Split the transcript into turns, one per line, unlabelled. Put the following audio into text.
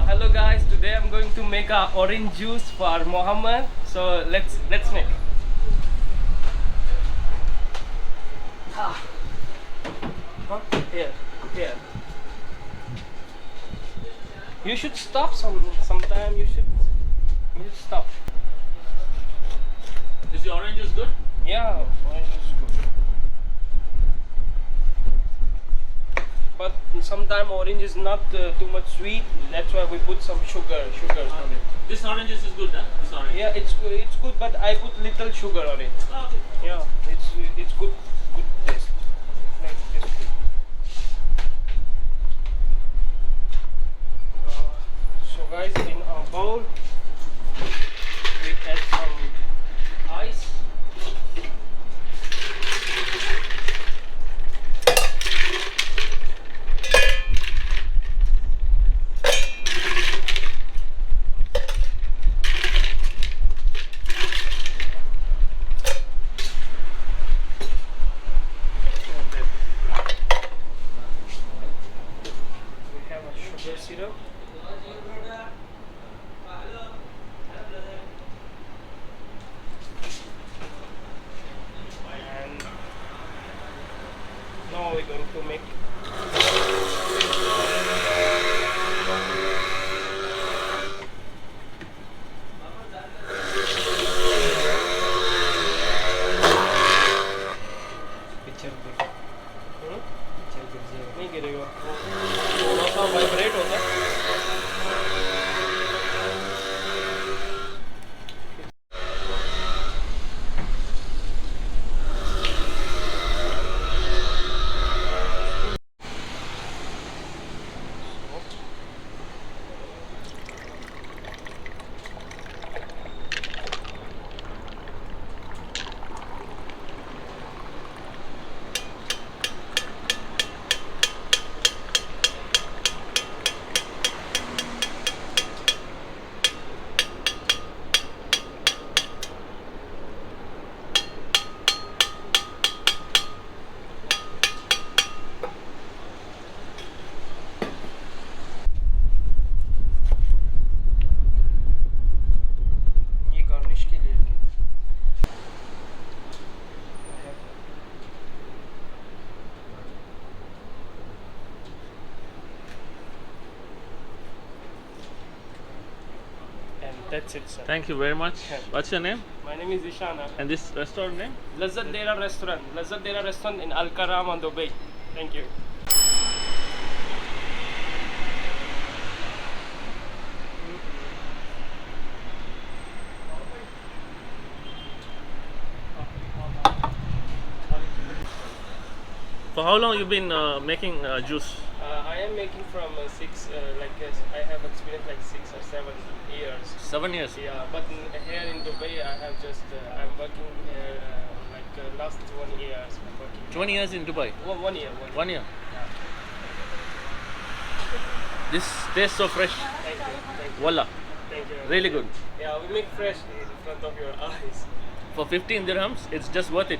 Hello guys, today I'm going to make a orange juice for Mohammed. So let's make. Huh? Here. You should stop sometime. You should stop.
Is the orange juice good?
Yeah, orange is good. But sometimes orange is not too much sweet. That's why we put some sugars on it.
This orange juice is good, huh? This orange.
Yeah, it's good, but I put little sugar on it.
Oh, okay.
Yeah, it's good taste. Nice taste. So guys, in a bowl we add some ice. Sugar syrup. And now we're going to make नहीं गिरेगा थोड़ा सा vibrate होता है That's it, sir.
Thank you very much. What's your name?
My name is Ishana.
And this restaurant name?
Lazzat Dera Restaurant. Lazzat Dera Restaurant in Al Karama, Dubai. Thank you.
For how long you been making juice?
I am making from I have experience like 6 or 7 years.
7 years.
Yeah, but here in Dubai, I have just I'm working last 1 year. I'm working
20 years in Dubai.
1 year.
1 year.
Yeah.
This tastes so fresh.
Thank you.
Wallah.
Thank you.
Really good.
Yeah, we make fresh in front of your eyes.
For 15 dirhams, it's just worth it.